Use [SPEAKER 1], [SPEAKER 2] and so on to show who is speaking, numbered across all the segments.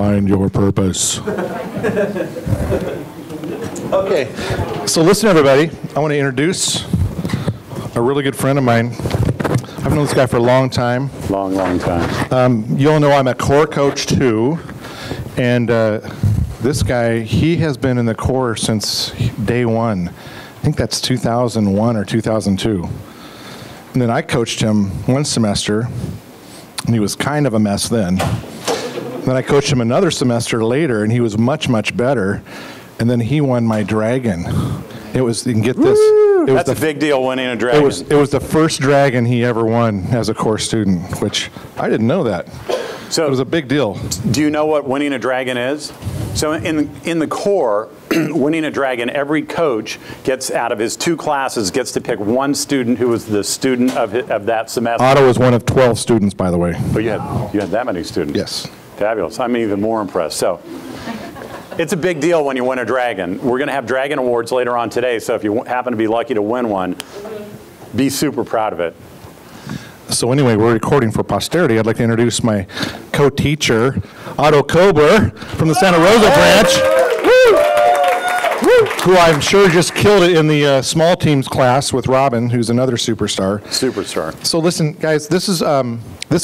[SPEAKER 1] Find your purpose. Okay, so listen everybody, I want to introduce a really good friend of mine. I've known this guy for a long time.
[SPEAKER 2] Long time.
[SPEAKER 1] You all know I'm a core coach too, and this guy, he has been in the core since day one. I think that's 2001 or 2002. And then I coached him one semester, and he was kind of a mess then. Then I coached him another semester later, and he was much, much better. And then he won my dragon. It was, you can get this. It was
[SPEAKER 2] That's a big deal, winning a dragon.
[SPEAKER 1] It was the first dragon he ever won as a core student, which I didn't know that. So it was a big deal.
[SPEAKER 2] Do you know what winning a dragon is? So in the core, winning a dragon, every coach gets out of his 2 classes, gets to pick one student who was the student of that semester.
[SPEAKER 1] Otto was one of 12 students, by the way.
[SPEAKER 2] Oh, you had that many students?
[SPEAKER 1] Yes.
[SPEAKER 2] Fabulous. I'm even more impressed. So it's a big deal when you win a dragon. We're going to have dragon awards later on today, so if you happen to be lucky to win one, be super proud of it.
[SPEAKER 1] So anyway, we're recording for posterity. I'd like to introduce my co-teacher, Otto Kobler from the Santa Rosa branch, who I'm sure just killed it in the small teams class with Robin, who's another superstar.
[SPEAKER 2] Superstar.
[SPEAKER 1] So listen, guys, this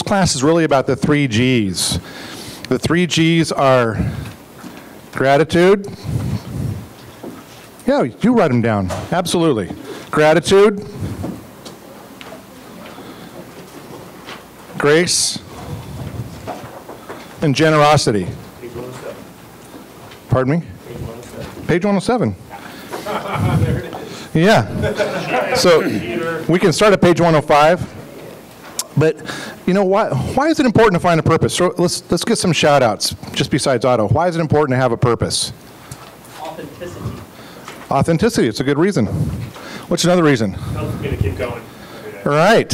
[SPEAKER 1] class is really about the 3 Gs. The 3 Gs are gratitude. Yeah, you write them down. Absolutely. Gratitude. Grace. And generosity.
[SPEAKER 3] Page 107.
[SPEAKER 1] Pardon me?
[SPEAKER 3] Page 107.
[SPEAKER 1] Page 107. Yeah. So we can start at page 105. But you know why is it important to find a purpose? So let's get some shout outs just besides Otto. Why is it important to have a purpose?
[SPEAKER 3] Authenticity.
[SPEAKER 1] Authenticity, it's a good reason. What's another reason?
[SPEAKER 3] Helps me to keep going.
[SPEAKER 1] Right.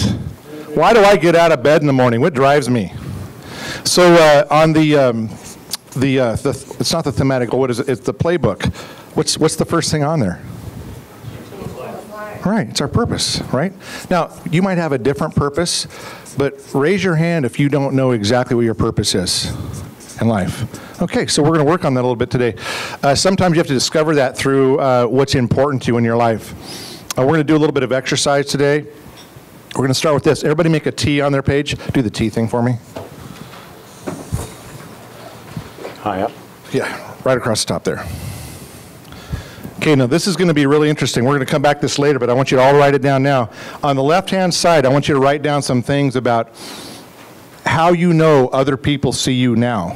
[SPEAKER 1] Why do I get out of bed in the morning? What drives me? So on the it's not the thematic, what is it? It's the playbook. What's the first thing on there? Right, it's our purpose, right? Now, you might have a different purpose, but raise your hand if you don't know exactly what your purpose is in life. Okay, so we're going to work on that a little bit today. Sometimes you have to discover that through what's important to you in your life. We're going to do a little bit of exercise today. We're going to start with this. Everybody make a T on their page. Do the T thing for me.
[SPEAKER 2] High up.
[SPEAKER 1] Yeah, right across the top there. Okay, now this is going to be really interesting. We're going to come back to this later, but I want you to all write it down now. On the left-hand side, I want you to write down some things about how you know other people see you now.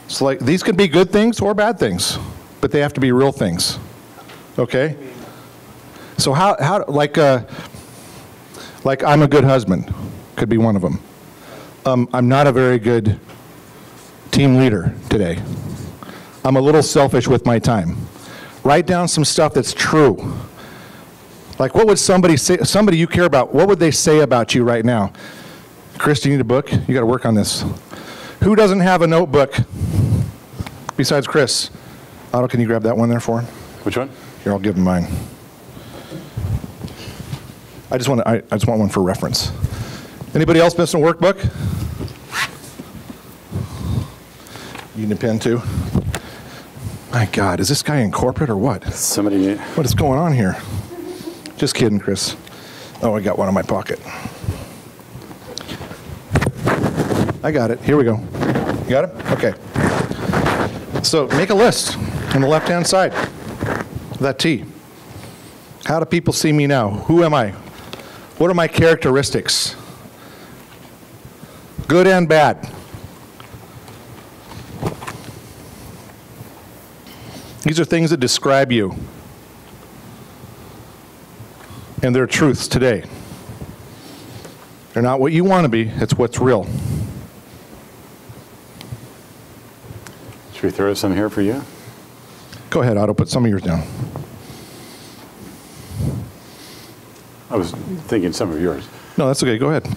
[SPEAKER 1] So like, these could be good things or bad things, but they have to be real things. Okay? So how like I'm a good husband, could be one of them. I'm not a very good team leader today. I'm a little selfish with my time. Write down some stuff that's true. Like what would somebody say, somebody you care about, what would they say about you right now? Chris, do you need a book? You got to work on this. Who doesn't have a notebook besides Chris? Otto, can you grab that one there for him?
[SPEAKER 2] Which one?
[SPEAKER 1] Here, I'll give him mine. I just want one for reference. Anybody else missing a workbook? You need a pen too? My God, is this guy in corporate or what?
[SPEAKER 2] Somebody.
[SPEAKER 1] What is going on here? Just kidding, Chris. Oh, I got one in my pocket. I got it. Here we go. You got it? Okay. So make a list on the left-hand side. That T. How do people see me now? Who am I? What are my characteristics? Good and bad. These are things that describe you. And they're truths today. They're not what you want to be, it's what's real.
[SPEAKER 2] Should we throw some here for you?
[SPEAKER 1] Go ahead, Otto, put some of yours down.
[SPEAKER 2] I was thinking some of yours.
[SPEAKER 1] No, that's okay, go ahead.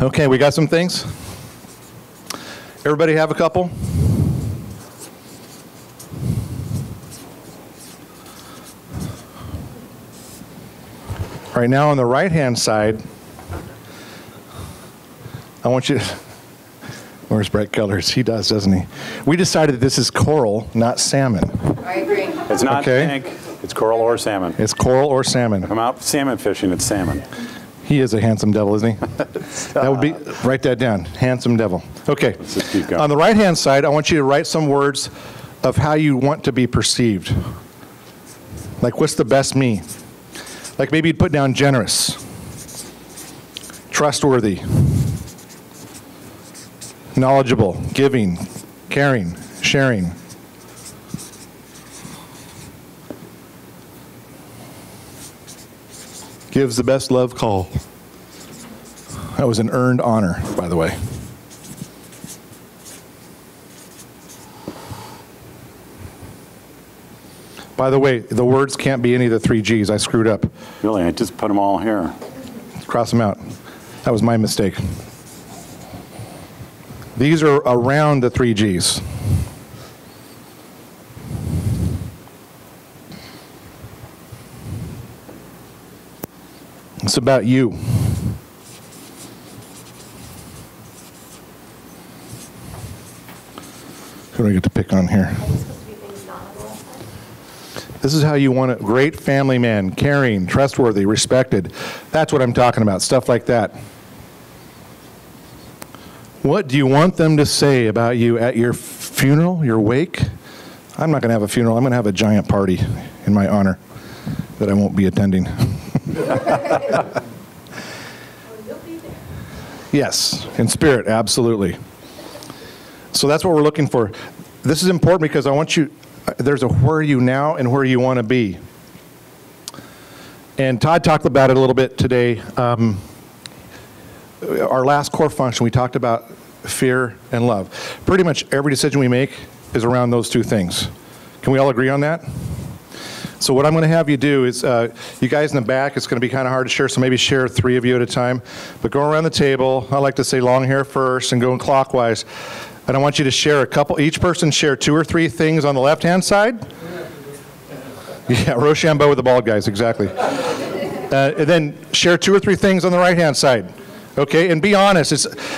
[SPEAKER 1] Okay, we got some things. Everybody have a couple? Right now on the right-hand side, I want you to, wears bright colors. He does, doesn't he? We decided that this is coral, not salmon.
[SPEAKER 4] I agree.
[SPEAKER 2] It's not
[SPEAKER 1] Okay.
[SPEAKER 2] pink. It's coral or salmon.
[SPEAKER 1] It's coral or salmon.
[SPEAKER 2] If I'm out salmon fishing, it's salmon.
[SPEAKER 1] He is a handsome devil, isn't he? That would be, write that down, handsome devil. Okay.
[SPEAKER 2] Let's just keep going.
[SPEAKER 1] On the right-hand side, I want you to write some words of how you want to be perceived. Like, what's the best me? Like, maybe you'd put down generous, trustworthy, knowledgeable, giving, caring, sharing. Gives the best love call. That was an earned honor, by the way. By the way, the words can't be any of the 3 Gs. I screwed up.
[SPEAKER 2] Really, I just put them all here.
[SPEAKER 1] Cross them out. That was my mistake. These are around the 3 Gs. It's about you. Who do I get to pick on here? This is how you want it. Great family man, caring, trustworthy, respected. That's what I'm talking about, stuff like that. What do you want them to say about you at your funeral, your wake? I'm not going to have a funeral. I'm going to have a giant party in my honor that I won't be attending. Yes, in spirit, absolutely. So that's what we're looking for. This is important because I want you, there's a where are you now and where you want to be. And Todd talked about it a little bit today. Our last core function, we talked about fear and love. Pretty much every decision we make is around those 2 things. Can we all agree on that? So what I'm going to have you do is, you guys in the back, it's going to be kind of hard to share, so maybe share 3 of you at a time. But go around the table. I like to say long hair first and going clockwise. And I want you to share a couple, each person share 2 or 3 things on the left-hand side. Yeah, Rochambeau with the bald guys, exactly. And then share 2 or 3 things on the right-hand side. Okay, and be honest.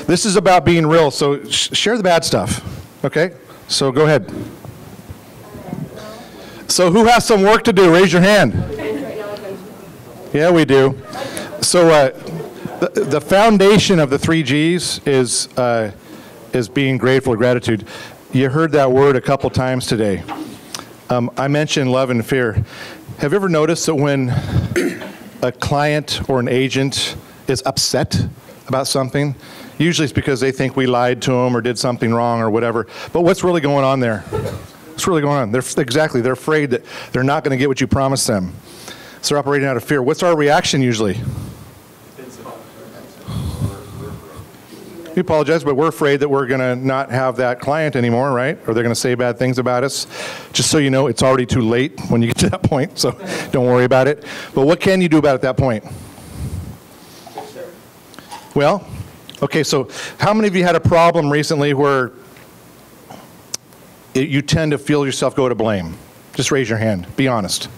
[SPEAKER 1] This is about being real, so share the bad stuff. Okay, so go ahead. So who has some work to do? Raise your hand. Yeah, we do. So the foundation of the 3 Gs is being grateful, gratitude. You heard that word a couple times today. I mentioned love and fear. Have you ever noticed that when a client or an agent is upset about something, usually it's because they think we lied to them or did something wrong or whatever. But what's really going on there? What's really going on? They're afraid that they're not going to get what you promised them. So they're operating out of fear. What's our reaction usually? We apologize, but we're afraid that we're going to not have that client anymore, right? Or they're going to say bad things about us. Just so you know, it's already too late when you get to that point, so don't worry about it. But what can you do about it at that point? Well, okay, so how many of you had a problem recently where you tend to feel yourself go to blame? Just raise your hand. Be honest.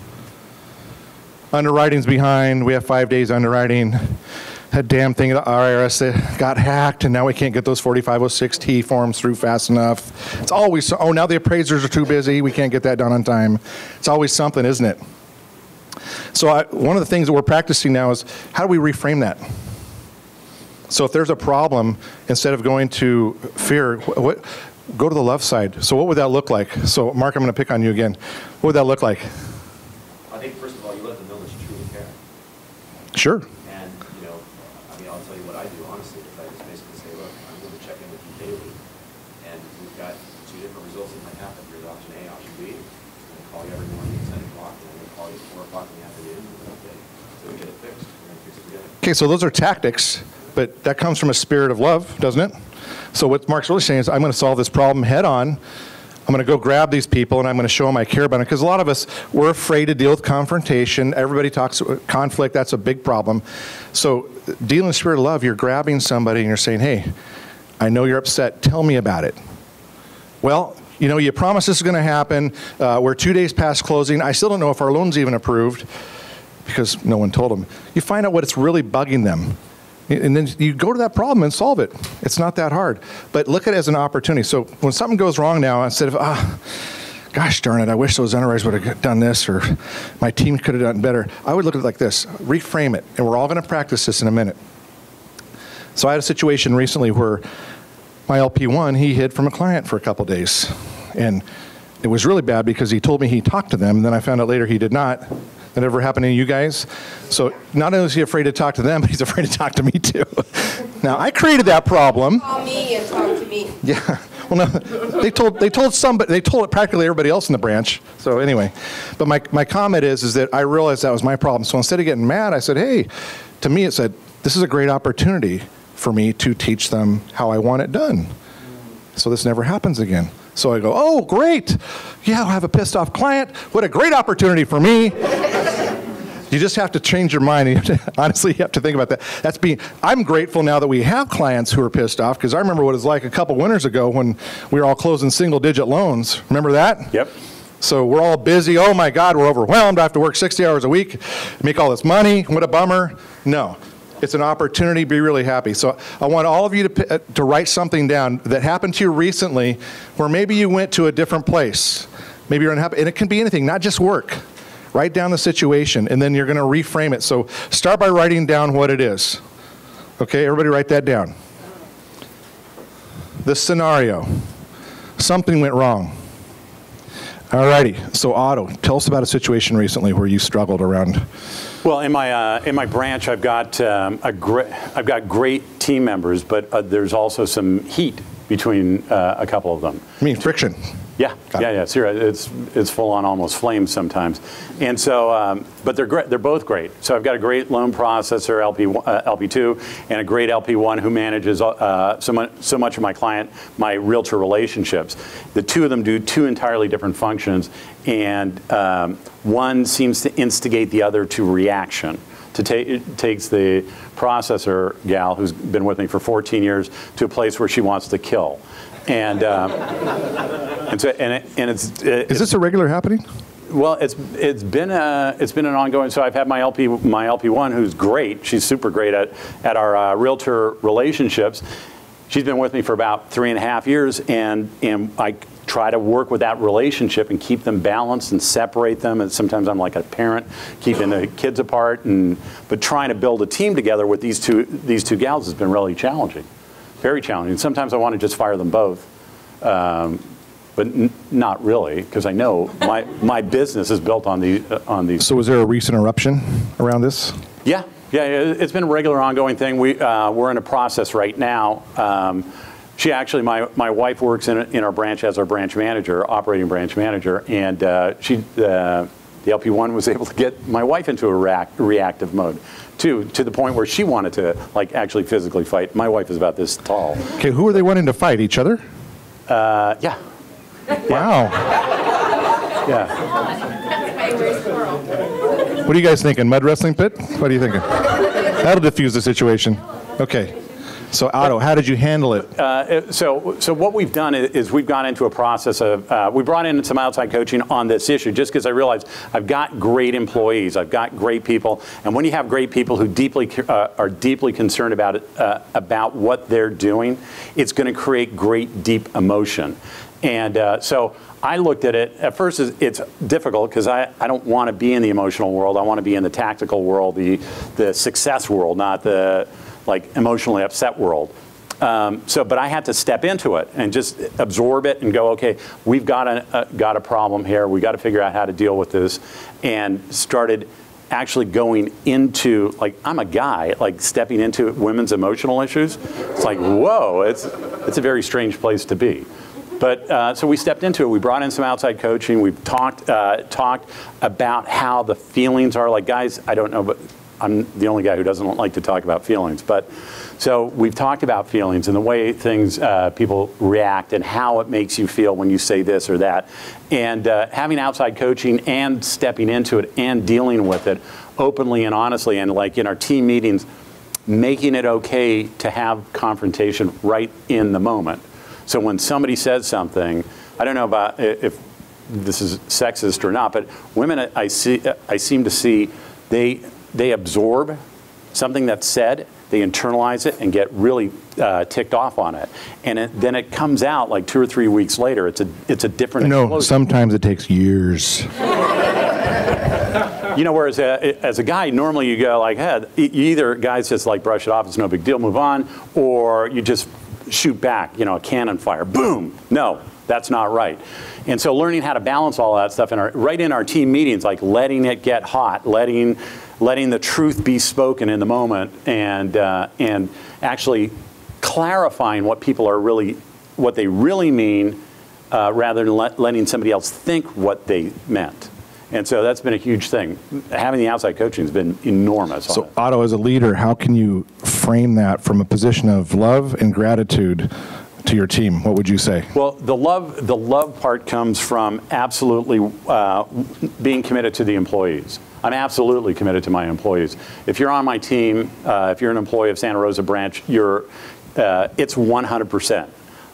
[SPEAKER 1] Underwriting's behind. We have 5 days underwriting. That damn thing at the IRS that got hacked, and now we can't get those 4506T forms through fast enough. It's always, oh, now the appraisers are too busy. We can't get that done on time. It's always something, isn't it? So one of the things that we're practicing now is how do we reframe that? So if there's a problem, instead of going to fear, go to the love side. So what would that look like? So Mark, I'm going to pick on you again. What would that look like?
[SPEAKER 5] I think first of all, you let them know that you truly care.
[SPEAKER 1] Sure.
[SPEAKER 5] And, you know, I mean, I'll tell you what I do, honestly, is I just basically say, look, I'm going to check in with you daily, and we've got 2 different results that might happen. Here's option A, option B. I'm going to call you every morning at 10 o'clock, and I'm going to call you at 4 o'clock in the afternoon, and we're going to so we get it fixed. We're going to fix it together.
[SPEAKER 1] Okay, so those are tactics, but that comes from a spirit of love, doesn't it? So what Mark's really saying is, I'm going to solve this problem head on. I'm going to go grab these people, and I'm going to show them I care about them. Because a lot of us, we're afraid to deal with confrontation. Everybody talks conflict. That's a big problem. So dealing with spirit of love, you're grabbing somebody, and you're saying, hey, I know you're upset. Tell me about it. Well, you know, you promised this is going to happen. We're 2 days past closing. I still don't know if our loan's even approved because no one told them. You find out what's really bugging them. And then you go to that problem and solve it. It's not that hard. But look at it as an opportunity. So when something goes wrong now, instead of, gosh darn it, I wish those underwriters would have done this, or my team could have done better, I would look at it like this. Reframe it. And we're all going to practice this in a minute. So I had a situation recently where my LP1, he hid from a client for a couple days. And it was really bad because he told me he talked to them, and then I found out later he did not. That ever happened to you guys? So not only is he afraid to talk to them, but he's afraid to talk to me too. Now, I created that problem.
[SPEAKER 4] Call me and talk to me.
[SPEAKER 1] Yeah. Well, no, they told somebody, they told practically everybody else in the branch. So anyway, but my comment is that I realized that was my problem. So instead of getting mad, I said, hey, to me it said, this is a great opportunity for me to teach them how I want it done. So this never happens again. So I go, oh, great. Yeah, I'll have a pissed off client. What a great opportunity for me. You just have to change your mind. Honestly, you have to think about that. I'm grateful now that we have clients who are pissed off, because I remember what it was like a couple winters ago when we were all closing single-digit loans. Remember that?
[SPEAKER 2] Yep.
[SPEAKER 1] So we're all busy. Oh, my God, we're overwhelmed. I have to work 60 hours a week, make all this money. What a bummer. No. It's an opportunity. Be really happy. So I want all of you to write something down that happened to you recently where maybe you went to a different place. Maybe you're unhappy. And it can be anything, not just work. Write down the situation, and then you're going to reframe it. So start by writing down what it is. Okay, everybody write that down. The scenario. Something went wrong. All righty. So Otto, tell us about a situation recently where you struggled around.
[SPEAKER 2] Well, in my branch, I've got great team members, but there's also some heat between a couple of them.
[SPEAKER 1] I mean, friction.
[SPEAKER 2] Yeah, yeah. Seriously, it's full on, almost flames sometimes. And so, but they're great. They're both great. So I've got a great loan processor, LP2, and a great LP1 who manages so much of my realtor relationships. The two of them do two entirely different functions, and one seems to instigate the other to reaction. It takes the processor gal, who's been with me for 14 years, to a place where she wants to kill. And it's
[SPEAKER 1] is this a regular happening?
[SPEAKER 2] Well, it's been an ongoing. So I've had my LP1, who's great. She's super great at our realtor relationships. She's been with me for about 3.5 years, and I try to work with that relationship and keep them balanced and separate them. And sometimes I'm like a parent, keeping the kids apart, but trying to build a team together with these two gals has been really challenging. Very challenging. Sometimes I want to just fire them both, but not really, because I know my business is built on these. So
[SPEAKER 1] was there a recent eruption around this?
[SPEAKER 2] Yeah, it's been a regular ongoing thing. We're in a process right now. She actually, my wife works in our branch as our branch manager, operating branch manager, and the LP1 was able to get my wife into a reactive mode, to the point where she wanted to actually physically fight. My wife is about this tall.
[SPEAKER 1] Okay, who are they wanting to fight? Each other?
[SPEAKER 2] Yeah.
[SPEAKER 1] Wow.
[SPEAKER 2] Yeah.
[SPEAKER 1] What are you guys thinking? Mud wrestling pit? What are you thinking? That'll diffuse the situation. Okay. So Otto, how did you handle it?
[SPEAKER 2] So what we've done is we've gone into a process of, we brought in some outside coaching on this issue, just because I realized I've got great employees, I've got great people, and when you have great people who are deeply concerned about what they're doing, it's going to create great deep emotion. And so I looked at it, at first it's difficult because I don't want to be in the emotional world, I want to be in the tactical world, the success world, not the emotionally upset world. But I had to step into it and just absorb it and go, okay, we've got a problem here. We got to figure out how to deal with this, and started actually going into, I'm a guy, stepping into women's emotional issues. It's like, whoa, it's a very strange place to be. But so we stepped into it. We brought in some outside coaching. We've talked about how the feelings are. Guys, I don't know, but I'm the only guy who doesn't like to talk about feelings. But so we've talked about feelings and the way people react and how it makes you feel when you say this or that. And having outside coaching and stepping into it and dealing with it openly and honestly, and in our team meetings, making it okay to have confrontation right in the moment. So when somebody says something, I don't know about if this is sexist or not, but women I seem to see, they absorb something that's said, they internalize it and get really ticked off on it. And then it comes out like 2 or 3 weeks later. It's a different
[SPEAKER 1] No,
[SPEAKER 2] explosion.
[SPEAKER 1] sometimes it takes years.
[SPEAKER 2] You know, whereas as a guy, normally you go like, hey, you either guys just like brush it off, it's no big deal, move on, or you just shoot back, you know, a cannon fire, boom. No, that's not right. And so learning how to balance all that stuff right in our team meetings, like letting it get hot, letting the truth be spoken in the moment, and actually clarifying what people are really, what they really mean, rather than letting somebody else think what they meant. And so that's been a huge thing. Having the outside coaching has been enormous.
[SPEAKER 1] So Otto, as a leader, how can you frame that from a position of love and gratitude to your team? What would you say? Well,
[SPEAKER 2] the love part comes from absolutely being committed to the employees. I'm absolutely committed to my employees. If you're on my team, if you're an employee of Santa Rosa branch, it's 100%.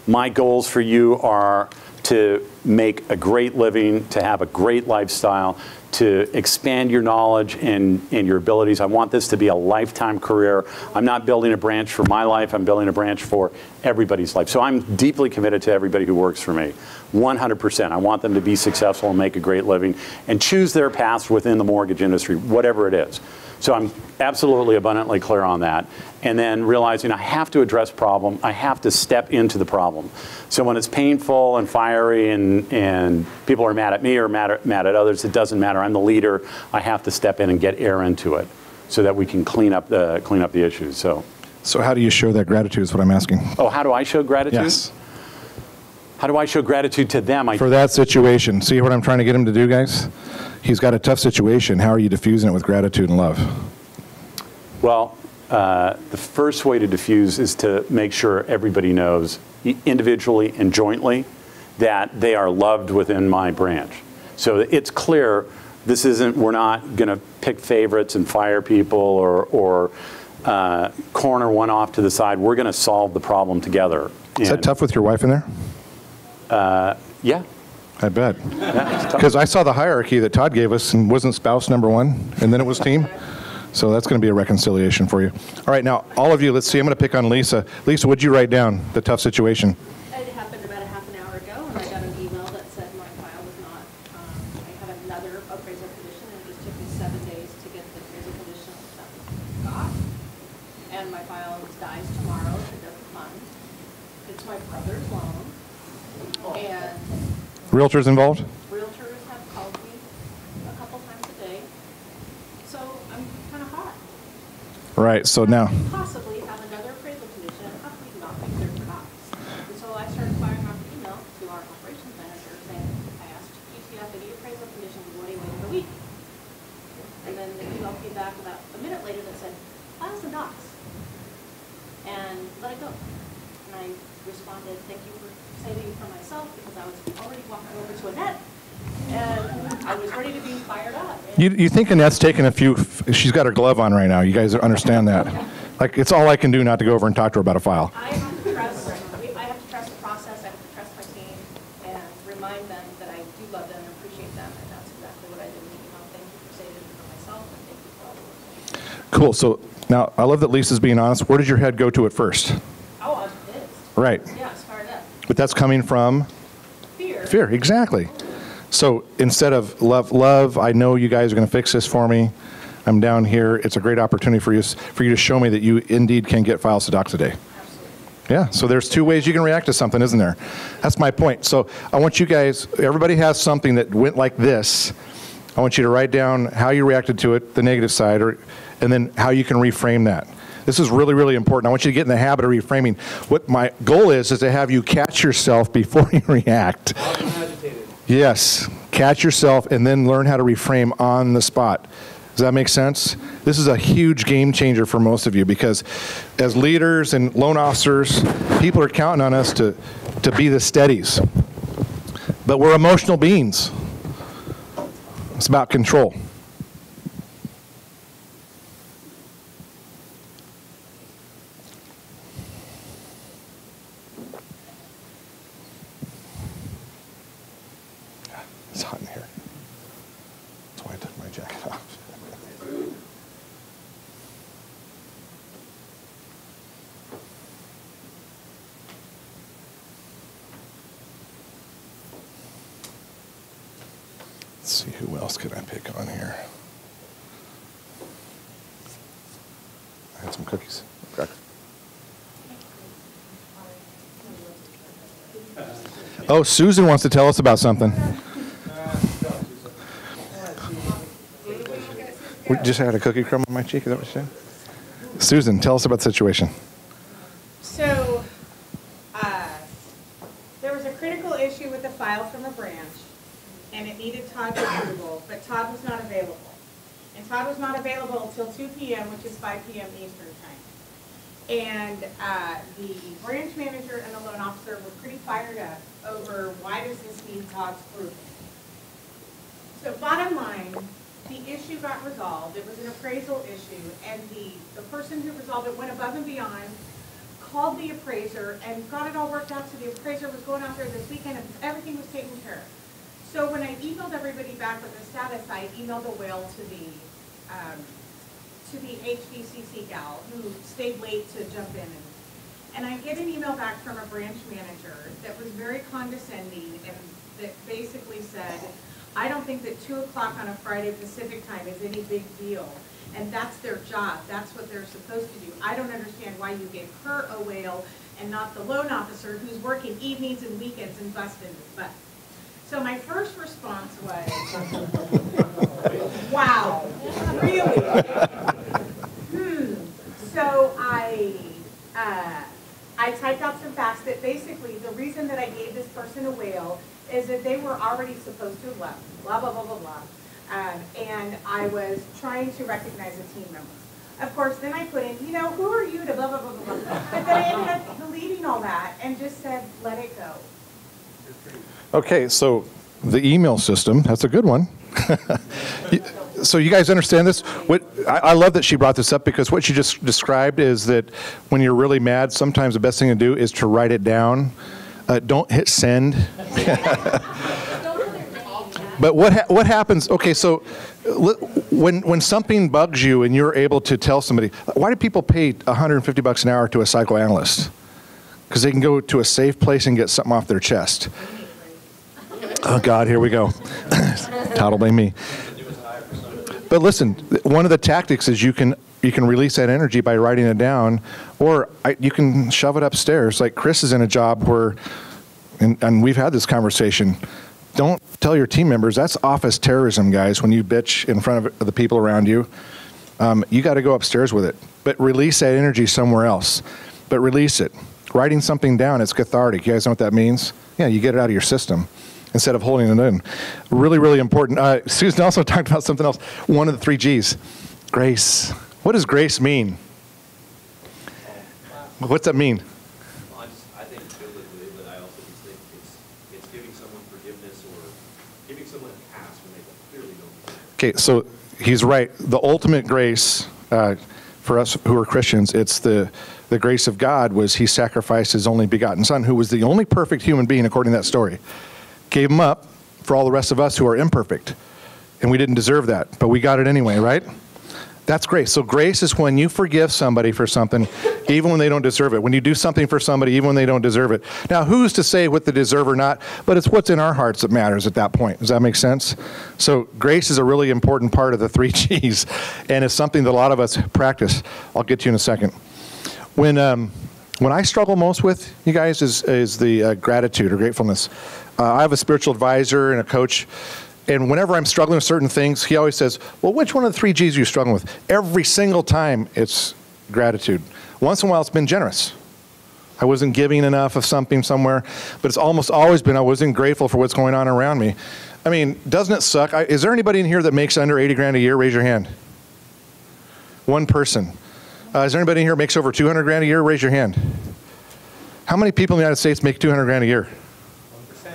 [SPEAKER 2] My goals for you are to make a great living, to have a great lifestyle, to expand your knowledge and your abilities. I want this to be a lifetime career. I'm not building a branch for my life, I'm building a branch for everybody's life. So I'm deeply committed to everybody who works for me, 100%. I want them to be successful and make a great living and choose their paths within the mortgage industry, whatever it is. So I'm absolutely abundantly clear on that. And then realizing I have to address problem, I have to step into the problem. So when it's painful and fiery and people are mad at me or mad at others, it doesn't matter. I'm the leader. I have to step in and get air into it so that we can clean up the issues. So
[SPEAKER 1] how do you show that gratitude is what I'm asking.
[SPEAKER 2] Oh, how do I show gratitude?
[SPEAKER 1] Yes.
[SPEAKER 2] How do I show gratitude to them?
[SPEAKER 1] For that situation. See what I'm trying to get him to do, guys? He's got a tough situation. How are you diffusing it with gratitude and love?
[SPEAKER 2] Well, the first way to diffuse is to make sure everybody knows, individually and jointly, that they are loved within my branch. So it's clear this isn't, we're not going to pick favorites and fire people or corner one off to the side. We're going to solve the problem together.
[SPEAKER 1] Is that tough with your wife in there?
[SPEAKER 2] Yeah.
[SPEAKER 1] I bet. Because I saw the hierarchy that Todd gave us and wasn't spouse number one, and then it was team. So that's going to be a reconciliation for you. All right, now, all of you, let's see. I'm going to pick on Lisa. Lisa, what'd you write down, the tough situation?
[SPEAKER 4] It happened about a half an hour ago, and I got an email that said my file was not, I have another appraisal condition, and it just took me 7 days to get the appraisal condition that we got. And my file dies tomorrow if it doesn't fund. It's my brother's loan. And
[SPEAKER 1] Realtors involved?
[SPEAKER 4] realtors have called me a couple times a day. So I'm kind of hot.
[SPEAKER 1] Right, so now,
[SPEAKER 4] Possibly have another appraisal condition, and possibly not be cleared for docs. And so I started firing off an email to our operations manager saying, I asked GTF any appraisal conditions, what do you wait a week? And then the email came back about a minute later that said, file some docs. And let it go. And I responded, thank you for saving for myself, because I was already walking over to Annette, and I was ready to be fired up.
[SPEAKER 1] you think Annette's taking a few, she's got her glove on right now. You guys understand that. Like, it's all I can do not to go over and talk to her about a file.
[SPEAKER 4] I have to trust the process, I have to trust my team, and remind them that I do love them and appreciate them, and that's exactly what I did with the email. Thank you for saving for myself, and thank you for all the work.
[SPEAKER 1] Cool, so now, I love that Lisa's being honest. Where does your head go to at first?
[SPEAKER 4] Oh, I was pissed.
[SPEAKER 1] Right.
[SPEAKER 4] Yeah, I was fired up.
[SPEAKER 1] But that's coming from?
[SPEAKER 4] Fear.
[SPEAKER 1] Fear, exactly. So instead of love, I know you guys are going to fix this for me. I'm down here. It's a great opportunity for you to show me that you indeed can get files to docs a day.
[SPEAKER 4] Absolutely.
[SPEAKER 1] Yeah, so there's two ways you can react to something, isn't there? That's my point. So I want you guys, everybody has something that went like this. I want you to write down how you reacted to it, the negative side, and then how you can reframe that. This is really, really important. I want you to get in the habit of reframing. What my goal is to have you catch yourself before you react. Yes, catch yourself and then learn how to reframe on the spot. Does that make sense? This is a huge game changer for most of you, because as leaders and loan officers, people are counting on us to be the steadies. But we're emotional beings. It's about control. It's hot in here. That's why I took my jacket off. Let's see, who else can I pick on here? I had some cookies. Okay. Oh, Susan wants to tell us about something. We just had a cookie crumb on my cheek, is that what you said? Susan, tell us about the situation.
[SPEAKER 6] So, there was a critical issue with the file from a branch, and it needed Todd's approval, but Todd was not available. And Todd was not available until 2 p.m., which is 5 p.m. Eastern Time. And the branch manager and the loan officer were pretty fired up over why does this need Todd's approval. So bottom line, the issue got resolved. It was an appraisal issue, and the person who resolved it went above and beyond, called the appraiser, and got it all worked out. So the appraiser was going out there this weekend, and everything was taken care of. So when I emailed everybody back with the status, I emailed a whale to the HVCC gal who stayed late to jump in. And I get an email back from a branch manager that was very condescending and that basically said, I don't think that 2 o'clock on a Friday Pacific time is any big deal. And that's their job. That's what they're supposed to do. I don't understand why you gave her a whale and not the loan officer who's working evenings and weekends and busting his butt. So my first response was, wow, really? So I typed out some facts that basically the reason that I gave this person a whale is that they were already supposed to have left, blah, blah, blah, blah, blah. And I was trying to recognize a team member. Of course, then I put in, who are you to blah, blah, blah, blah, blah. But then I ended up deleting all that and just said, let it go.
[SPEAKER 1] Okay, so the email system, that's a good one. So you guys understand this? I love that she brought this up because what she just described is that when you're really mad, sometimes the best thing to do is to write it down. Don't hit send. But what happens, okay, so when something bugs you and you're able to tell somebody, why do people pay $150 an hour to a psychoanalyst? Because they can go to a safe place and get something off their chest. Oh God, here we go. Todd will blame me. But listen, one of the tactics is you can release that energy by writing it down, or you can shove it upstairs. Like Chris is in a job where, and we've had this conversation, don't tell your team members, that's office terrorism, guys, when you bitch in front of the people around you. You got to go upstairs with it. But release that energy somewhere else. But release it. Writing something down, it's cathartic. You guys know what that means? Yeah, you get it out of your system instead of holding it in. Really, really important. Susan also talked about something else. One of the 3 G's, grace. What does grace mean? What's that mean?
[SPEAKER 5] Well, I think biblically, but I also just think it's giving someone forgiveness or giving someone a pass when they clearly don't deserve it.
[SPEAKER 1] Okay, so he's right. The ultimate grace for us who are Christians, it's the grace of God was he sacrificed his only begotten son, who was the only perfect human being according to that story. Gave him up for all the rest of us who are imperfect. And we didn't deserve that, but we got it anyway, right? That's grace. So grace is when you forgive somebody for something, even when they don't deserve it. When you do something for somebody, even when they don't deserve it. Now, who's to say what they deserve or not? But it's what's in our hearts that matters at that point. Does that make sense? So grace is a really important part of the 3 G's, and it's something that a lot of us practice. I'll get to you in a second. When I struggle most with, you guys, is the gratitude or gratefulness. I have a spiritual advisor and a coach, and whenever I'm struggling with certain things, he always says, well, which one of the 3 G's are you struggling with? Every single time, it's gratitude. Once in a while, it's been generous. I wasn't giving enough of something somewhere, but it's almost always been I wasn't grateful for what's going on around me. I mean, doesn't it suck? Is there anybody in here that makes under 80 grand a year? Raise your hand. One person. Is there anybody in here that makes over 200 grand a year? Raise your hand. How many people in the United States make 200 grand a year? 1%.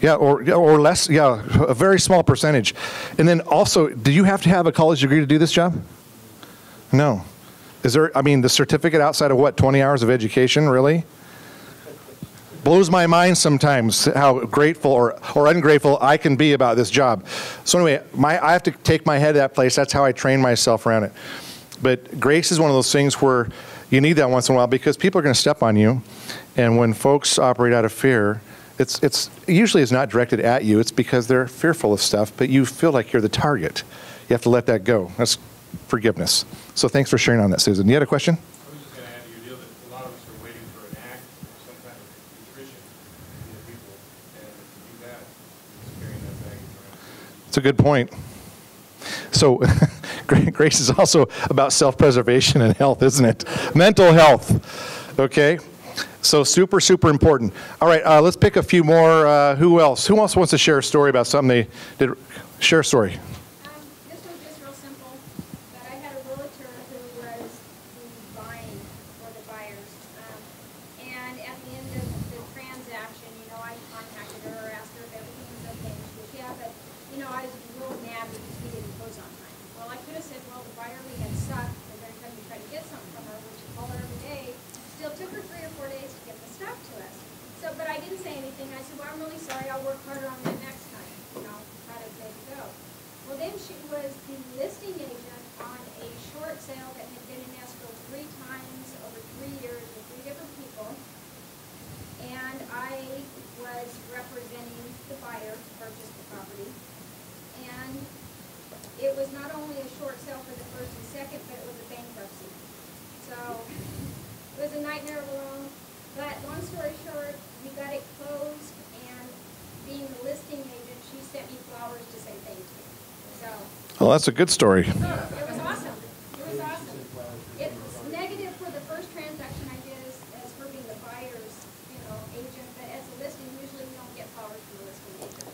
[SPEAKER 1] Yeah, or less. Yeah, a very small percentage. And then also, do you have to have a college degree to do this job? No. Is there, I mean, the certificate outside of what, 20 hours of education, really? Blows my mind sometimes how grateful or ungrateful I can be about this job. So anyway, I have to take my head to that place. That's how I train myself around it. But grace is one of those things where you need that once in a while because people are going to step on you. And when folks operate out of fear, It's usually is not directed at you. It's because they're fearful of stuff, but you feel like you're the target. You have to let that go. That's forgiveness. So thanks for sharing on that, Susan. You had a question?
[SPEAKER 3] I was just going to add to your deal that a lot of us are waiting for an act or some kind of contrition from the people, and to do that, it's carrying that baggage around.
[SPEAKER 1] It's a good point. So grace is also about self-preservation and health, isn't it? Mental health. Okay? So super, super important. All right, let's pick a few more. Who else? Who else wants to share a story about something they did? Share a story.
[SPEAKER 7] This was just real simple, but I had a realtor who was buying for the buyers. And at the end of the transaction, I contacted her, asked her if everything was okay. And she goes, yeah, but, I was real mad because we didn't close on time. Well, I could have said, well, the buyer we had sucked. We're going to come and try to get something from her, which she called her every day. Still took her 3 or 4 days to get the stuff to us. So, but I didn't say anything. I said, well, I'm really sorry. I'll work harder on that next time. How to make it go. Well, then she was the listing agent on a short sale that had been in escrow 3 times over 3 years with 3 different people. And I was representing the buyer to purchase the property. And it was not only a short sale for the first and second, but it was a bankruptcy. So it was a nightmare of a loan. But long story short, we got it closed, and being the listing agent, she sent me flowers to say thank you. So.
[SPEAKER 1] Well, that's a good story.
[SPEAKER 7] It was awesome. It was awesome. It's negative for the first transaction I did as her being the buyer's, agent, but as a listing, usually we don't get flowers from the listing agent.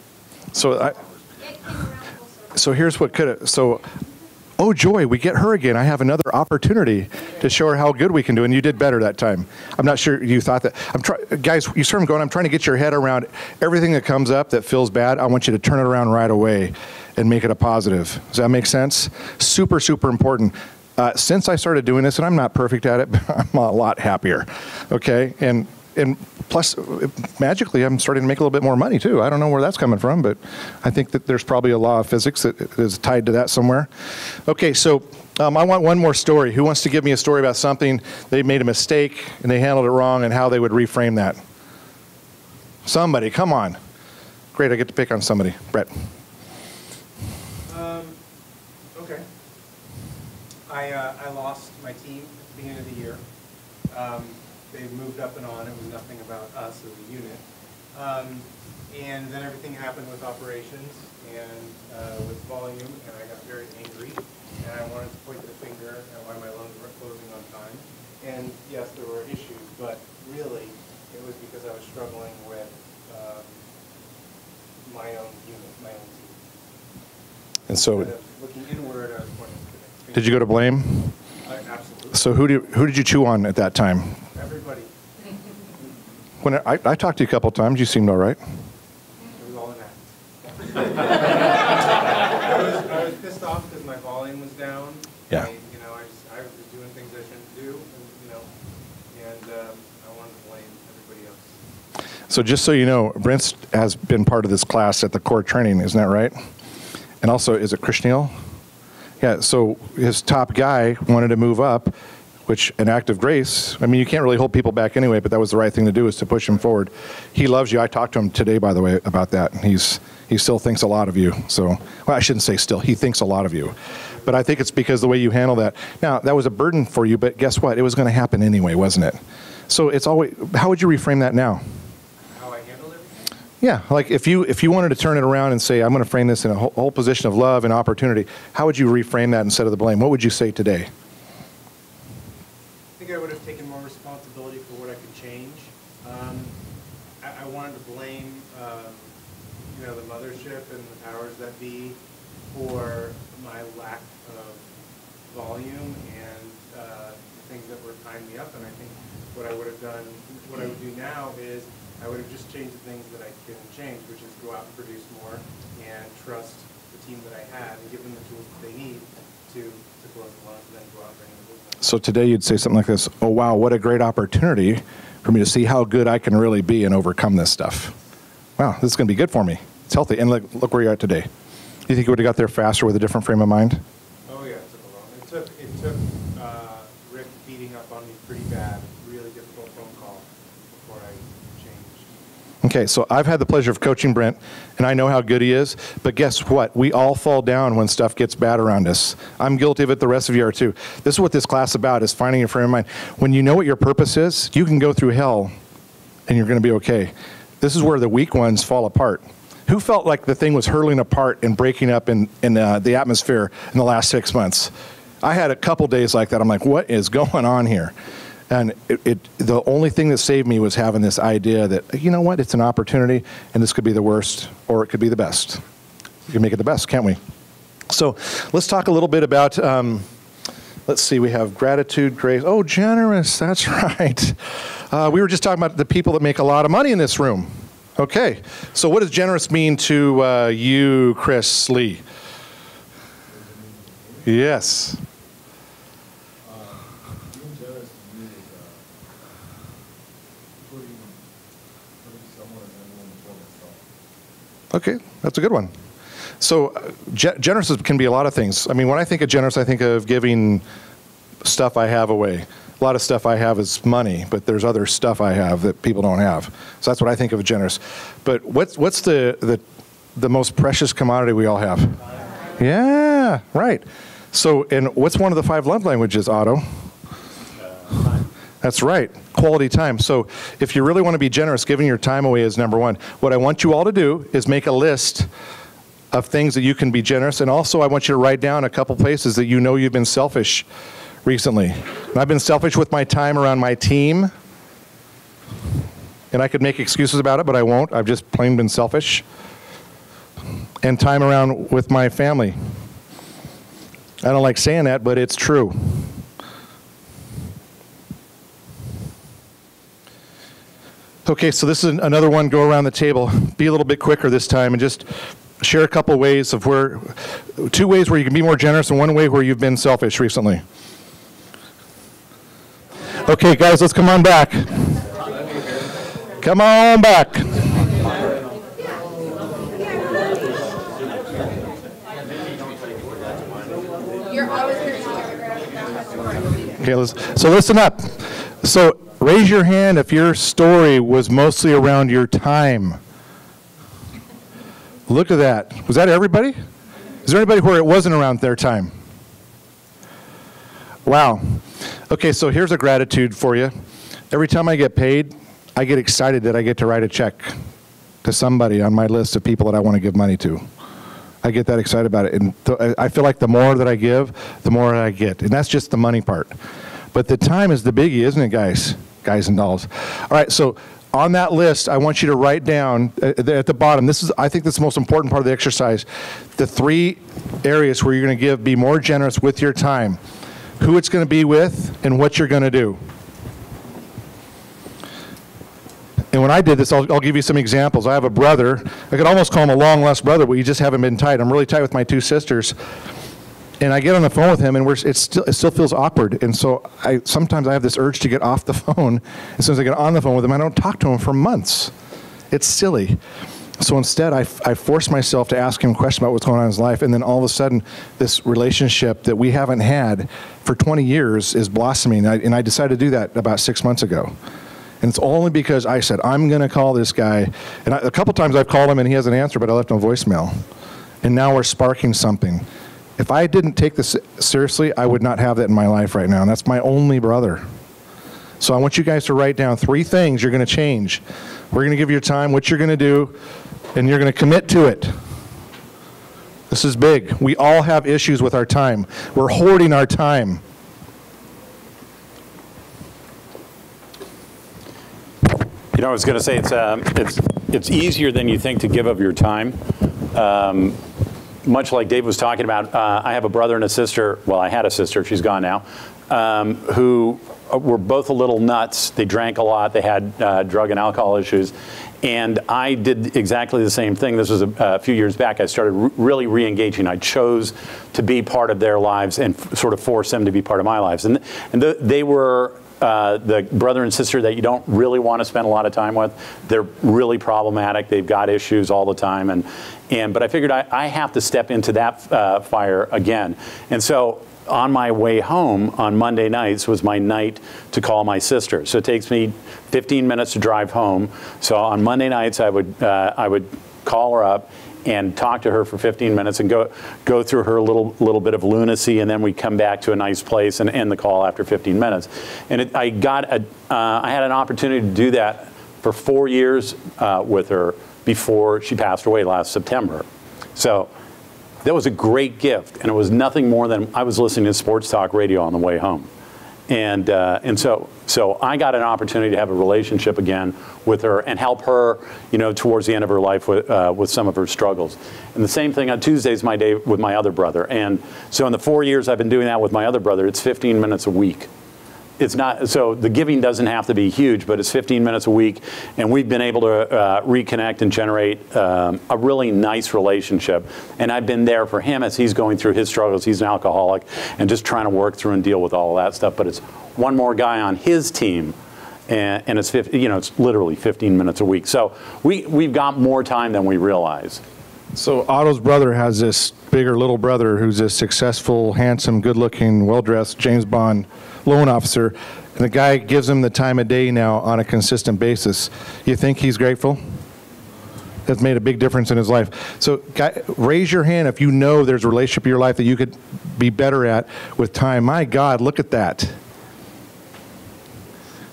[SPEAKER 1] So
[SPEAKER 7] It came around full circle.
[SPEAKER 1] So here's what could have. So, oh joy, we get her again. I have another opportunity to show her how good we can do, and you did better that time. I'm not sure you thought that. Guys, you saw him going. I'm trying to get your head around everything that comes up that feels bad. I want you to turn it around right away and make it a positive. Does that make sense? Super, super important. Since I started doing this, and I'm not perfect at it, but I'm a lot happier. Okay, and plus, magically, I'm starting to make a little bit more money too. I don't know where that's coming from, but I think that there's probably a law of physics that is tied to that somewhere. Okay, so I want one more story. Who wants to give me a story about something they made a mistake and they handled it wrong and how they would reframe that? Somebody, come on. Great, I get to pick on somebody. Brett.
[SPEAKER 8] Okay. I lost my team at the beginning of the year. They moved up and on. It was nothing about us as a unit. And then everything happened with operations and with volume, and I got very angry. And I wanted to point the finger at why my loans weren't closing on time. And yes, there were issues, but really it was because I was struggling with my own unit, my own team.
[SPEAKER 1] And so,
[SPEAKER 8] Instead of looking inward, I was pointing to the finger.
[SPEAKER 1] did you go to blame?
[SPEAKER 8] Absolutely.
[SPEAKER 1] So who did you chew on at that time?
[SPEAKER 8] Everybody.
[SPEAKER 1] When I talked to you a couple of times, you seemed all right.
[SPEAKER 8] It was all an act. I was pissed off because my volume was down.
[SPEAKER 1] Yeah.
[SPEAKER 8] I was doing things I shouldn't do, and I wanted to blame everybody else.
[SPEAKER 1] So just so you know, Brent has been part of this class at the core training, isn't that right? And also, is it Krishneel? Yeah, so his top guy wanted to move up, which an act of grace, I mean, you can't really hold people back anyway, but that was the right thing to do, is to push him forward. He loves you. I talked to him today, by the way, about that. He still thinks a lot of you. So, well, I shouldn't say still. He thinks a lot of you. But I think it's because the way you handle that. Now, that was a burden for you, but guess what? It was going to happen anyway, wasn't it? So it's always, how would you reframe that now?
[SPEAKER 8] How I handled everything?
[SPEAKER 1] Yeah, like if you wanted to turn it around and say, I'm going to frame this in a whole position of love and opportunity, how would you reframe that instead of the blame? What would you say today?
[SPEAKER 8] I think I would have taken more responsibility for what I could change. I wanted to blame, the mothership and the powers that be for my lack of volume and the things that were tying me up. And I think what I would have done, what I would do now is I would have just changed the things that I can change, which is go out and produce more and trust the team that I had and give them the tools that they need to close the loans and then go out and bring the business.
[SPEAKER 1] So today you'd say something like this: oh wow, what a great opportunity for me to see how good I can really be and overcome this stuff. Wow, this is going to be good for me. It's healthy. And look where you're at today. Do you think you would have got there faster with a different frame of mind?
[SPEAKER 8] Oh yeah, it took a long. It took Rick beating up on me pretty bad, really difficult phone call before I changed.
[SPEAKER 1] Okay, so I've had the pleasure of coaching Brent, and I know how good he is, but guess what? We all fall down when stuff gets bad around us. I'm guilty of it, the rest of you are too. This is what this class is about, is finding your frame of mind. When you know what your purpose is, you can go through hell, and you're going to be okay. This is where the weak ones fall apart. Who felt like the thing was hurling apart and breaking up in the atmosphere in the last 6 months? I had a couple days like that. I'm like, what is going on here? And the only thing that saved me was having this idea that, you know what, it's an opportunity, and this could be the worst, or it could be the best. We can make it the best, can't we? So let's talk a little bit about, let's see, we have gratitude, grace. Oh, generous, that's right. We were just talking about the people that make a lot of money in this room. Okay, so what does generous mean to you, Chris Lee? Yes. Okay, that's a good one. So generous can be a lot of things. I mean, when I think of generous, I think of giving stuff I have away. A lot of stuff I have is money, but there's other stuff I have that people don't have. So that's what I think of generous. But what's the most precious commodity we all have? Yeah, right. So, and what's one of the 5 love languages, Otto?
[SPEAKER 2] Time.
[SPEAKER 1] That's right, quality time. So if you really want to be generous, giving your time away is number 1. What I want you all to do is make a list of things that you can be generous, and also I want you to write down a couple places that you know you've been selfish recently. And I've been selfish with my time around my team, and I could make excuses about it, but I won't. I've just plain been selfish. And time around with my family. I don't like saying that, but it's true. Okay, so this is another one, go around the table. Be a little bit quicker this time and just share a couple ways of 2 ways where you can be more generous and 1 way where you've been selfish recently. Okay, guys, let's come on back. Come on back. Okay, so listen up. So raise your hand if your story was mostly around your time. Look at that. Was that everybody? Is there anybody where it wasn't around their time? Wow. Okay, so here's a gratitude for you. Every time I get paid, I get excited that I get to write a check to somebody on my list of people that I want to give money to. I get that excited about it. And I feel like the more that I give, the more I get. And that's just the money part. But the time is the biggie, isn't it, guys? Guys and dolls. All right, so on that list, I want you to write down at the bottom, I think this is the most important part of the exercise, the 3 areas where you're going to be more generous with your time. Who it's going to be with and what you're going to do. And when I did this, I'll give you some examples. I have a brother. I could almost call him a long-lost brother, but we just haven't been tight. I'm really tight with my 2 sisters. And I get on the phone with him, and it still feels awkward. And so sometimes I have this urge to get off the phone. As soon as I get on the phone with him, I don't talk to him for months. It's silly. So instead, I force myself to ask him questions about what's going on in his life, and then all of a sudden, this relationship that we haven't had for 20 years is blossoming. And I decided to do that about 6 months ago. And it's only because I said, I'm going to call this guy. And a couple times I've called him, and he hasn't answered, but I left him a voicemail. And now we're sparking something. If I didn't take this seriously, I would not have that in my life right now. And that's my only brother. So I want you guys to write down 3 things you're going to change. We're going to give you your time, what you're going to do, and you're going to commit to it. This is big. We all have issues with our time. We're hoarding our time.
[SPEAKER 2] You know, I was going to say it's easier than you think to give of your time. Much like Dave was talking about, I have a brother and a sister. Well, I had a sister. She's gone now. Who were both a little nuts. They drank a lot. They had drug and alcohol issues. And I did exactly the same thing. This was a few years back. I started really re-engaging. I chose to be part of their lives and sort of force them to be part of my lives. And they were the brother and sister that you don't really want to spend a lot of time with. They're really problematic. They've got issues all the time. But I figured I have to step into that fire again. And so on my way home on Monday nights was my night to call my sister. So it takes me 15 minutes to drive home. So on Monday nights, I would call her up and talk to her for 15 minutes and go through her little bit of lunacy, and then we come back to a nice place and end the call after 15 minutes. And I had an opportunity to do that for 4 years with her before she passed away last September. So that was a great gift, and it was nothing more than I was listening to sports talk radio on the way home. And so I got an opportunity to have a relationship again with her and help her, towards the end of her life with some of her struggles. And the same thing on Tuesdays, my day with my other brother. And so in the 4 years I've been doing that with my other brother, it's 15 minutes a week. It's not, so the giving doesn't have to be huge, but it's 15 minutes a week, and we've been able to reconnect and generate a really nice relationship. And I've been there for him as he's going through his struggles. He's an alcoholic and just trying to work through and deal with all of that stuff. But it's one more guy on his team, and it's it's literally 15 minutes a week. So we've got more time than we realize.
[SPEAKER 1] So Otto's brother has this bigger little brother who's this successful, handsome, good-looking, well-dressed James Bond loan officer, and the guy gives him the time of day now on a consistent basis. You think he's grateful? That's made a big difference in his life. So raise your hand if you know there's a relationship in your life that you could be better at with time. My God, look at that.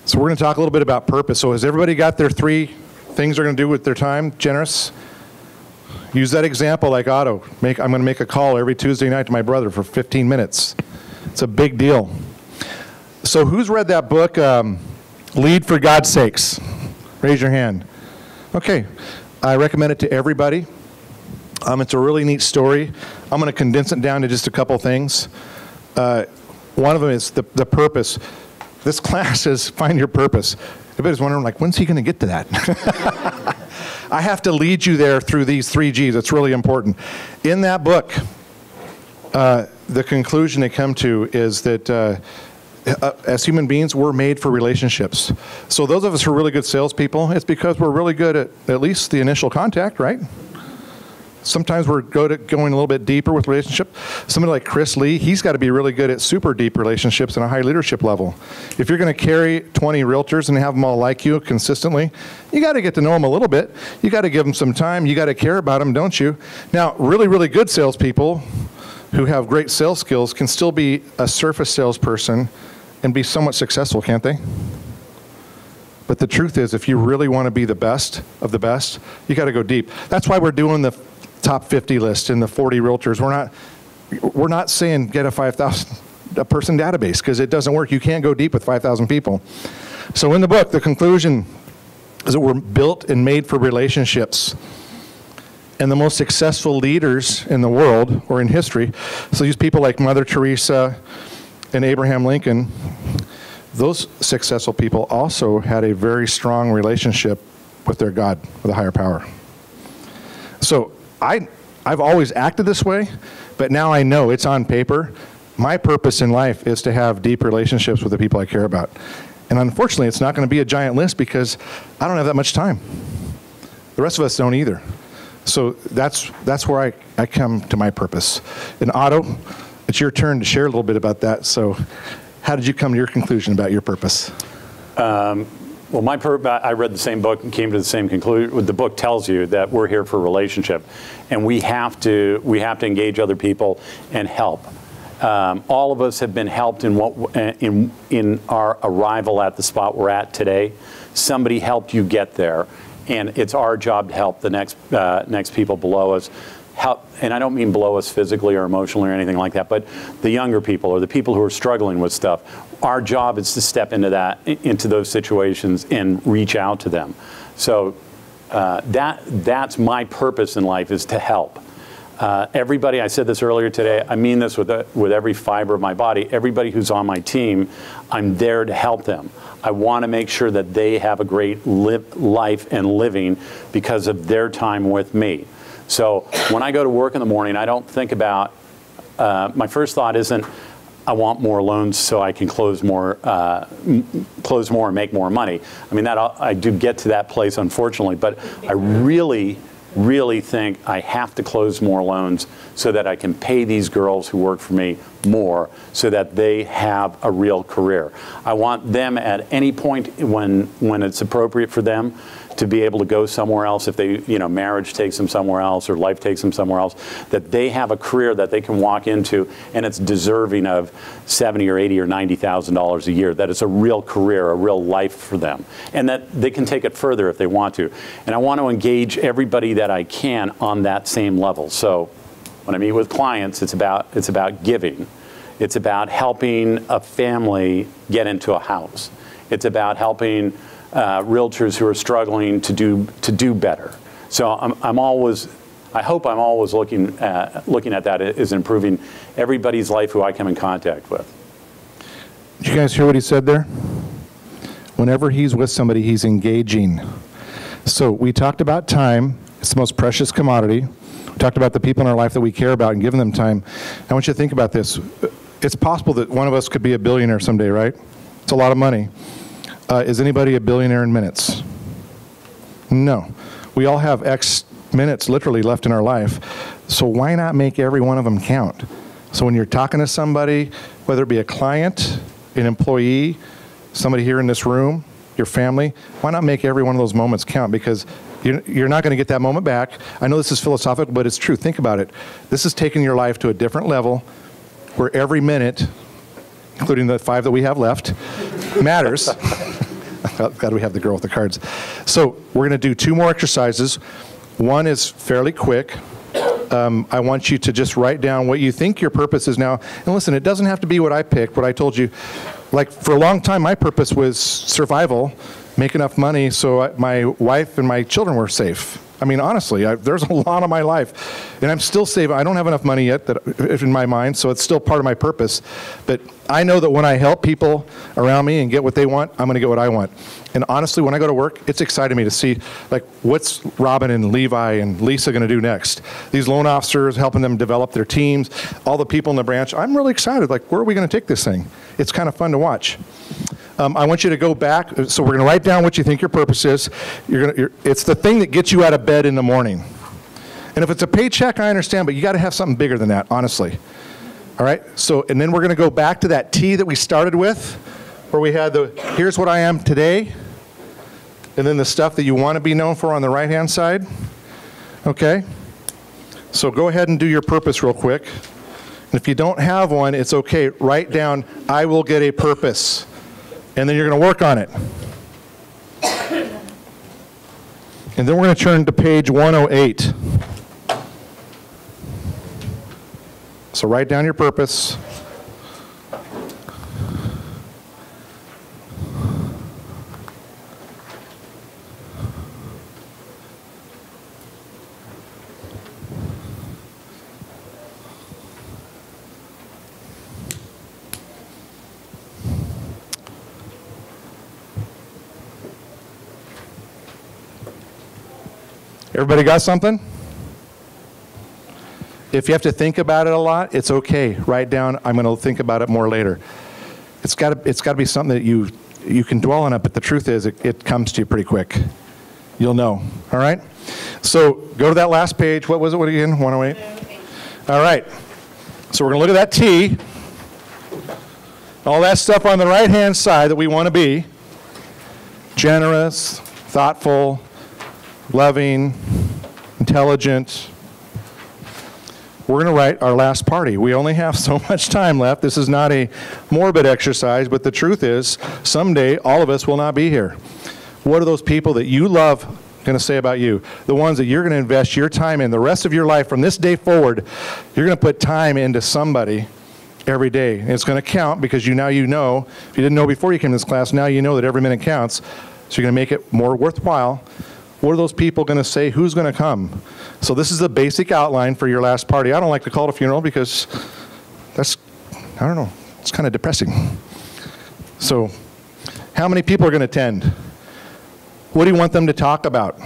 [SPEAKER 1] So we're going to talk a little bit about purpose. So has everybody got their 3 things they're going to do with their time? Generous? Use that example like Otto. I'm going to make a call every Tuesday night to my brother for 15 minutes. It's a big deal. So who's read that book, Lead for God's Sakes? Raise your hand. Okay. I recommend it to everybody. It's a really neat story. I'm going to condense it down to just a couple things. One of them is the purpose. This class is Find Your Purpose. Everybody's wondering, when's he going to get to that? I have to lead you there through these 3 Gs. It's really important. In that book, the conclusion they come to is that as human beings, we're made for relationships. So those of us who are really good salespeople, it's because we're really good at least the initial contact, right? Sometimes we're good at going a little bit deeper with relationship. Somebody like Chris Lee, he's got to be really good at super deep relationships and a high leadership level. If you're going to carry 20 realtors and have them all like you consistently, you got to get to know them a little bit. You got to give them some time. You got to care about them, don't you? Now, really, really good salespeople who have great sales skills can still be a surface salesperson and be somewhat successful, can't they? But the truth is, if you really want to be the best of the best, you got to go deep. That's why we're doing the top 50 list in the 40 realtors. We're not saying get a 5,000 person database, because it doesn't work. You can't go deep with 5,000 people. So in the book, the conclusion is that we're built and made for relationships. And the most successful leaders in the world or in history, so these people like Mother Teresa and Abraham Lincoln, those successful people also had a very strong relationship with their God, with a higher power. So I've always acted this way, but now I know it's on paper. My purpose in life is to have deep relationships with the people I care about. And unfortunately, it's not going to be a giant list because I don't have that much time. The rest of us don't either. So that's where I come to my purpose. And Otto, it's your turn to share a little bit about that. So how did you come to your conclusion about your purpose?
[SPEAKER 2] Well, I read the same book and came to the same conclusion. The book tells you that we're here for a relationship, and we have to engage other people and help. All of us have been helped in our arrival at the spot we're at today. Somebody helped you get there, and it's our job to help the next people below us. And I don't mean below us physically or emotionally or anything like that, but the younger people or the people who are struggling with stuff. Our job is to step into those situations and reach out to them. So that's my purpose in life, is to help. Everybody, I said this earlier today, I mean this with every fiber of my body. Everybody who's on my team, I'm there to help them. I want to make sure that they have a great life and living because of their time with me. So when I go to work in the morning, I don't think about, my first thought isn't, I want more loans so I can close more and make more money. I mean, I do get to that place, unfortunately, but I really really think I have to close more loans so that I can pay these girls who work for me more so that they have a real career. I want them at any point when it's appropriate for them to be able to go somewhere else, if they, marriage takes them somewhere else or life takes them somewhere else, that they have a career that they can walk into and it's deserving of $70 or $80 or $90,000 a year, that it's a real career, a real life for them, and that they can take it further if they want to. And I want to engage everybody that I can on that same level. So when I meet with clients, it's about giving. It's about helping a family get into a house. It's about helping realtors who are struggling to do better. So I hope I'm always looking at that as improving everybody's life who I come in contact with.
[SPEAKER 1] Did you guys hear what he said there? Whenever he's with somebody, he's engaging. So we talked about time. It's the most precious commodity. We talked about the people in our life that we care about and giving them time. I want you to think about this. It's possible that one of us could be a billionaire someday, right? It's a lot of money. Is anybody a billionaire in minutes? No. We all have X minutes literally left in our life. So why not make every one of them count? So when you're talking to somebody, whether it be a client, an employee, somebody here in this room, your family, why not make every one of those moments count? Because you're not going to get that moment back. I know this is philosophical, but it's true. Think about it. This is taking your life to a different level where every minute, including the 5 that we have left, matters. God, we have the girl with the cards. So we're going to do 2 more exercises. One is fairly quick. I want you to just write down what you think your purpose is now. And listen, it doesn't have to be what I picked, what I told you. Like for a long time, my purpose was survival, make enough money so my wife and my children were safe. I mean, honestly, there's a lot of my life, and I'm still saving. I don't have enough money yet in my mind, so it's still part of my purpose. But I know that when I help people around me and get what they want, I'm going to get what I want. And honestly, when I go to work, it's exciting me to see, like, what's Robin and Levi and Lisa going to do next? These loan officers, helping them develop their teams, all the people in the branch. I'm really excited. Like, where are we going to take this thing? It's kind of fun to watch. I want you to go back. So we're going to write down what you think your purpose is. It's the thing that gets you out of bed in the morning. And if it's a paycheck, I understand, but you got to have something bigger than that, honestly. All right? So, and then we're going to go back to that T that we started with, where we had here's what I am today, and then the stuff that you want to be known for on the right-hand side. Okay? So go ahead and do your purpose real quick. And if you don't have one, it's okay. Write down, I will get a purpose. And then you're going to work on it. And then we're going to turn to page 108. So write down your purpose. Everybody got something? If you have to think about it a lot, it's okay. Write down, I'm going to think about it more later. It's got to be something that you can dwell on it, but the truth is it comes to you pretty quick. You'll know. All right? So go to that last page. What was it again? 108? All right. So we're going to look at that T. All that stuff on the right-hand side that we want to be. Generous, thoughtful, loving, intelligent. We're going to write our last party. We only have so much time left. This is not a morbid exercise, but the truth is, someday all of us will not be here. What are those people that you love going to say about you? The ones that you're going to invest your time in the rest of your life. From this day forward, you're going to put time into somebody every day. And it's going to count because now you know. If you didn't know before you came to this class, now you know that every minute counts. So you're going to make it more worthwhile. What are those people going to say? Who's going to come? So this is the basic outline for your last party. I don't like to call it a funeral because that's, I don't know, it's kind of depressing. So how many people are going to attend? What do you want them to talk about?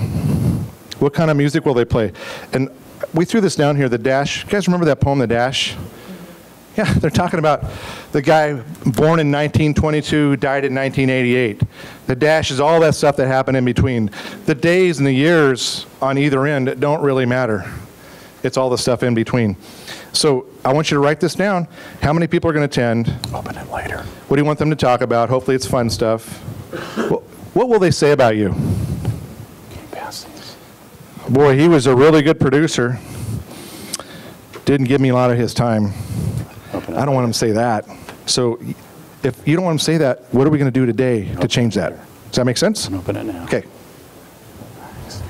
[SPEAKER 1] What kind of music will they play? And we threw this down here, The Dash. You guys remember that poem, The Dash? Yeah, they're talking about the guy born in 1922, died in 1988. The dash is all that stuff that happened in between. The days and the years on either end don't really matter. It's all the stuff in between. So I want you to write this down. How many people are going to attend?
[SPEAKER 2] Open it later.
[SPEAKER 1] What do you want them to talk about? Hopefully it's fun stuff. What will they say about you?
[SPEAKER 2] Can you pass these?
[SPEAKER 1] Boy, he was a really good producer. Didn't give me a lot of his time. I don't want him to say that. So if you don't want him to say that, what are we going to do today to change that? Does that make sense?
[SPEAKER 2] Open it now.
[SPEAKER 1] Okay.
[SPEAKER 2] Thanks.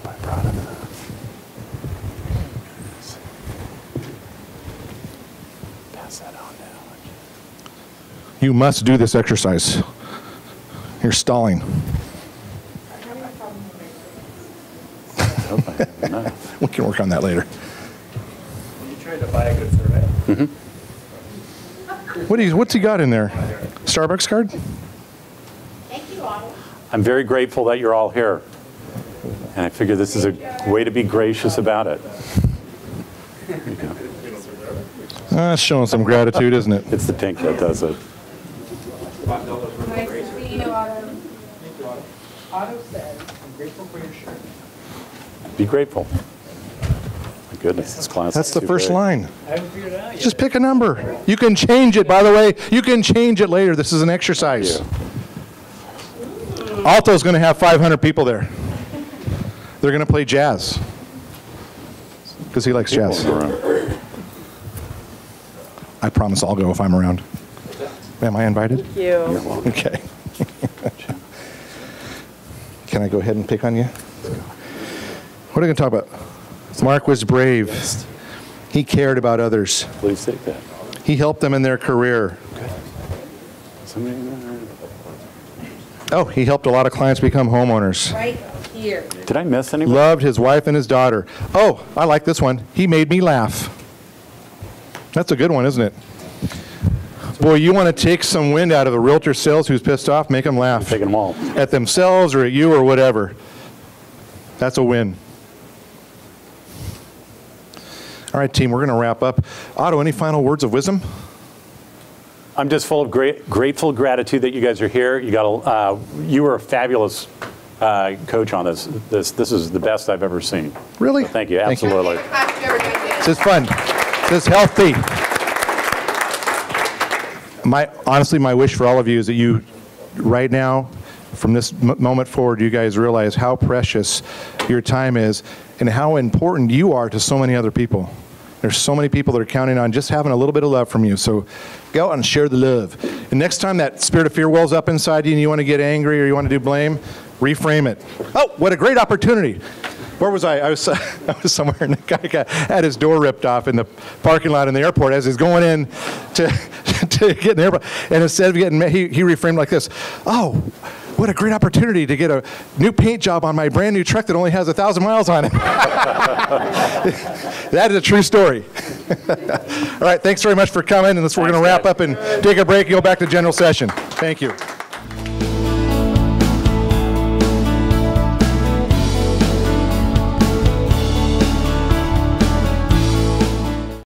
[SPEAKER 2] I'm proud of that. Pass that on now.
[SPEAKER 1] You must do this exercise. You're stalling.
[SPEAKER 2] No.
[SPEAKER 1] We can work on that later.
[SPEAKER 8] You tried to buy a good survey.
[SPEAKER 1] What's he got in there? Starbucks card?
[SPEAKER 4] Thank you, Otto.
[SPEAKER 2] I'm very grateful that you're all here. And I figure this is a way to be gracious about it. There you go.
[SPEAKER 1] Showing some gratitude, isn't it?
[SPEAKER 2] It's the pink that does it.
[SPEAKER 7] Nice to see you, Otto.
[SPEAKER 8] Otto said, I'm grateful for your shirt.
[SPEAKER 2] Be grateful. My goodness, this class
[SPEAKER 1] That's
[SPEAKER 2] is
[SPEAKER 1] the
[SPEAKER 2] too
[SPEAKER 1] first
[SPEAKER 2] big.
[SPEAKER 1] line.
[SPEAKER 8] I haven't figured it out yet.
[SPEAKER 1] Just pick a number. You can change it, by the way. You can change it later. This is an exercise. Alto's going to have 500 people there. They're going to play jazz because he likes jazz. I promise I'll go if I'm around. Am I invited?
[SPEAKER 9] Thank you.
[SPEAKER 1] Okay. Can I go ahead and pick on you? What are we going to talk about? Mark was brave. He cared about others.
[SPEAKER 2] Please take that.
[SPEAKER 1] He helped them in their career.
[SPEAKER 2] Somebody in there?
[SPEAKER 1] Oh, he helped a lot of clients become homeowners.
[SPEAKER 9] Right here.
[SPEAKER 2] Did I miss anybody?
[SPEAKER 1] Loved his wife and his daughter. Oh, I like this one. He made me laugh. That's a good one, isn't it? Boy, you want to take some wind out of a realtor sales who's pissed off, make them laugh.
[SPEAKER 2] Taking them all.
[SPEAKER 1] At themselves or at you or whatever. That's a win. All right, team, we're going to wrap up. Otto, any final words of wisdom?
[SPEAKER 2] I'm just full of grateful gratitude that you guys are here. You were a fabulous coach on this. This is the best I've ever seen.
[SPEAKER 1] Really?
[SPEAKER 2] So thank you. Absolutely.
[SPEAKER 1] This is fun. This is healthy. Honestly, my wish for all of you is that you, right now, from this moment forward, you guys realize how precious your time is and how important you are to so many other people. There's so many people that are counting on just having a little bit of love from you. So go out and share the love. And next time that spirit of fear wells up inside you and you want to get angry or you want to do blame, reframe it. Oh, what a great opportunity. Where was I? I was somewhere and the guy had his door ripped off in the parking lot in the airport as he's going in to get in the airport. And instead of getting, he reframed like this. Oh, what a great opportunity to get a new paint job on my brand new truck that only has 1,000 miles on it. That is a true story. All right, thanks very much for coming. And we're going to wrap up and take a break and go back to general session. Thank you.